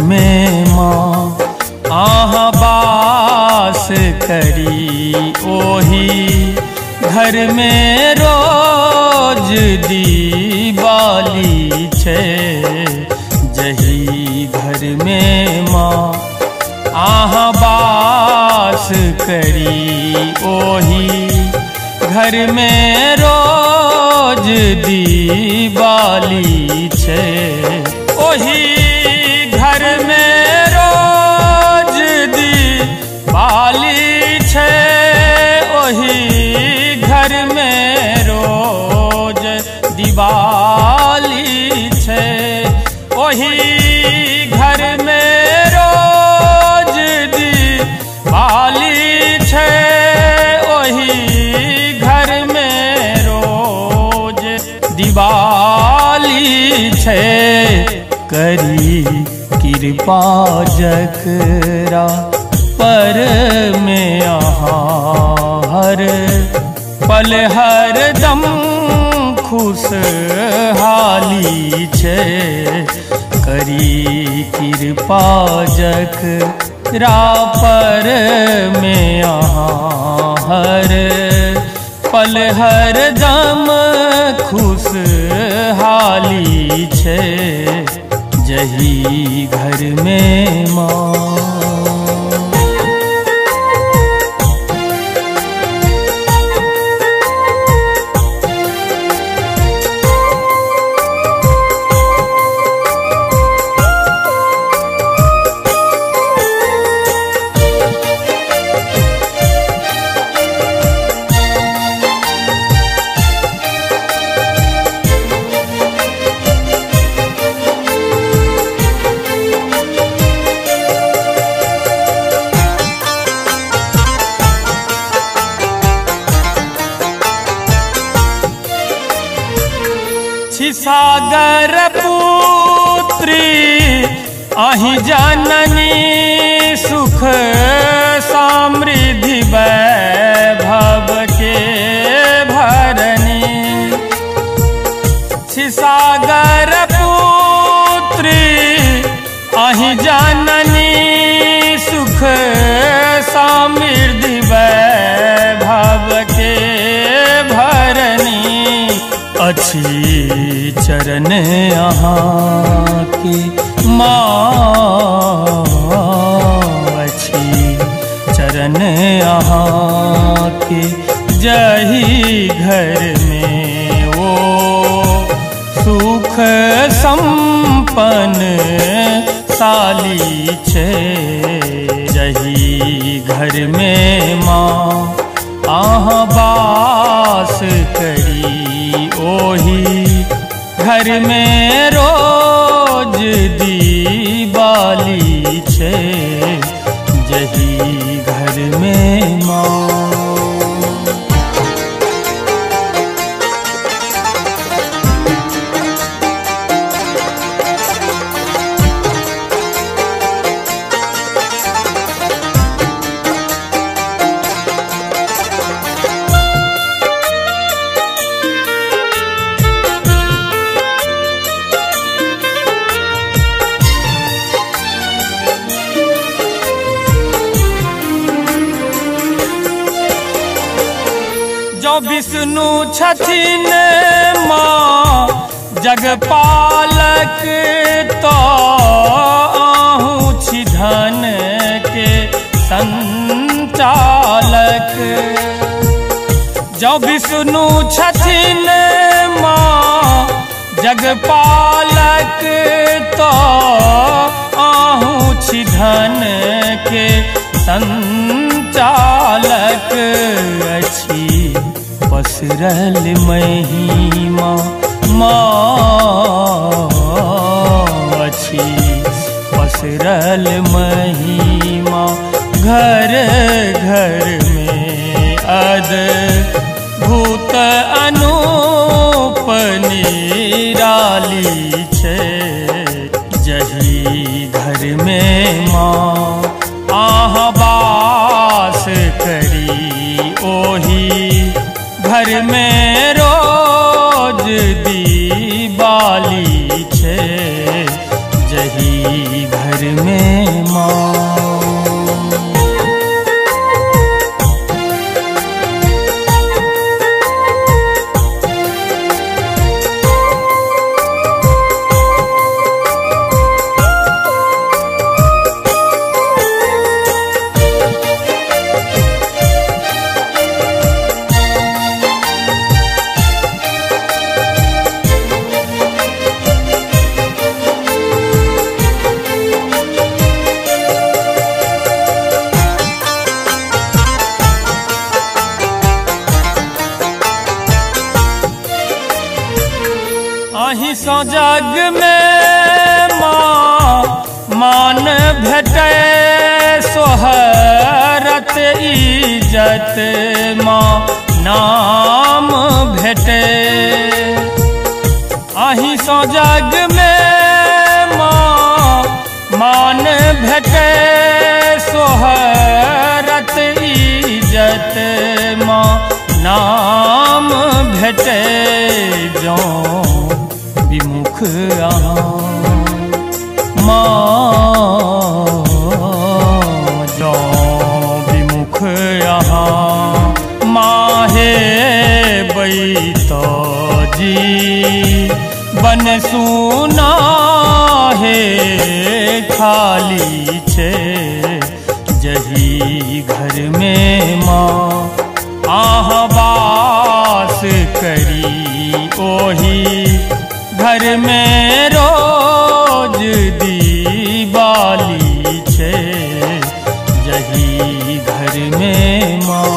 में माँ आहाँ बास करी, ओही घर में रोज दीवाली छे। जही घर में माँ आहाँ बास करी, ओही घर में रोज दीवाली छे। ओही घर में रोज दीवाली छे, ओही घर में रोज दीवाली छे। ओही घर में रोज दीवाली छे, ओही घर में रोज दीवाली छे। करी कृपा जकरा पर में आहाँ हर पल हर दम खुशहाली छे। करी कृपा जकरा पर में आहाँ हर पल हर दम खुशहाली छे। जही घर में माँ सागर पुत्री आहि जननी, सुख समृद्धि वैभव के भरनी। सागर पुत्री आहि जननी, सुख समृद्धि वैभव के भरनी। अच्छी चरण आहाँ की माँ, अच्छी चरण आहाँ के। जही घर में वो सुख संपन्न साली छे। जही घर में माँ आहाँ बास करी, ओही घर में रोज दीवाली छे। जही घर में माँ विष्णु छथिन माँ जगपालक, तो आहू छी धन के संचालक। जो विष्णु छथिन माँ जगपालक, तो आहू छी धन के संचालक। अच्छी पसरल महिमा माँ, अच्छी पसरल महिमा घर घर में। अद्भुत अनूप निराली छे। जही घर में माँ आहाँ बास करी, ओही घर में रोज दीवाली छे। जही घर में माँ। अहि सो जग में माँ मान भेटे सोहरत इज्जत माँ नाम भेटे। अहि सो जग में माँ मान भेटे सोहरत इज्जत माँ नाम भेटे। जो विमुख माँ जो विमुख माहे बैतो जी बन सुना है खाली छे। जही घर में माँ आवास करी ओही घर में रोज दीवाली छे। जही घर में माँ।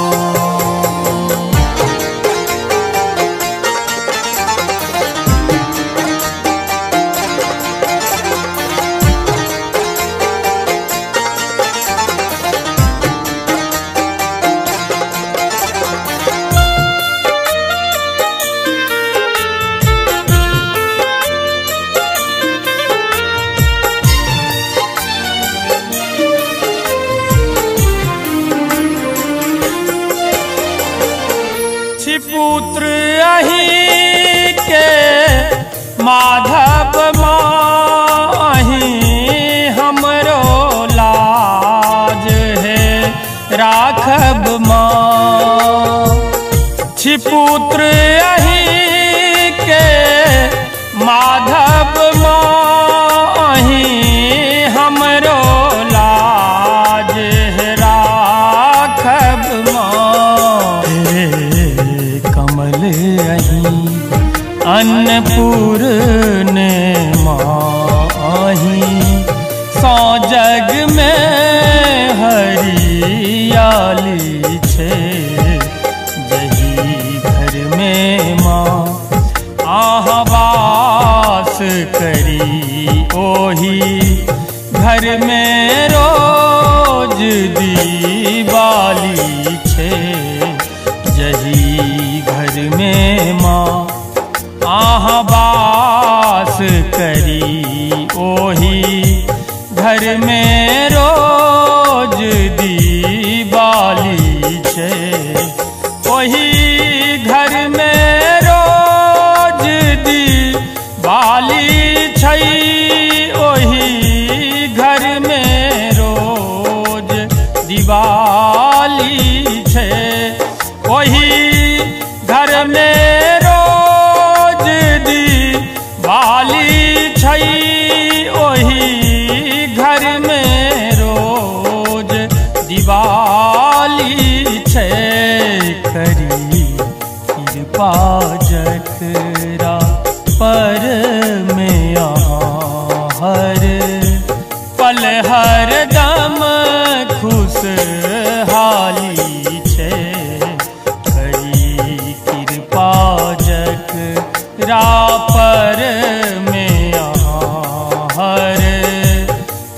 पुत्र अहि के माधव माही हमरो लाज है राखब माँ। छिपुत्र अहि के माधव माही हमरो लाज है राखब माँ। कमल अहि अन्नपूर्ण माही सौ जग में हरियाली छे। जही घर में माँ आवास करी ओही घर में रोज दीवाली छे। जही घर में माँ आवास करी ओही घर में रोज दीवाली छे। ओही घर में रोज दीवाली छै। ओही घर में रोज दिवाली छे। ओही घर में रोज दिवाली छै। ओही घर में रोज दिवाली छै। करी कृपा जकरा पर में हर पल हर दम खुशहाली छे। करी कृपा जकरा पर में हर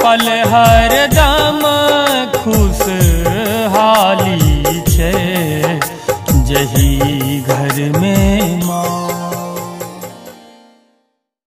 पल हर दम खुशहाली छे। जही घर में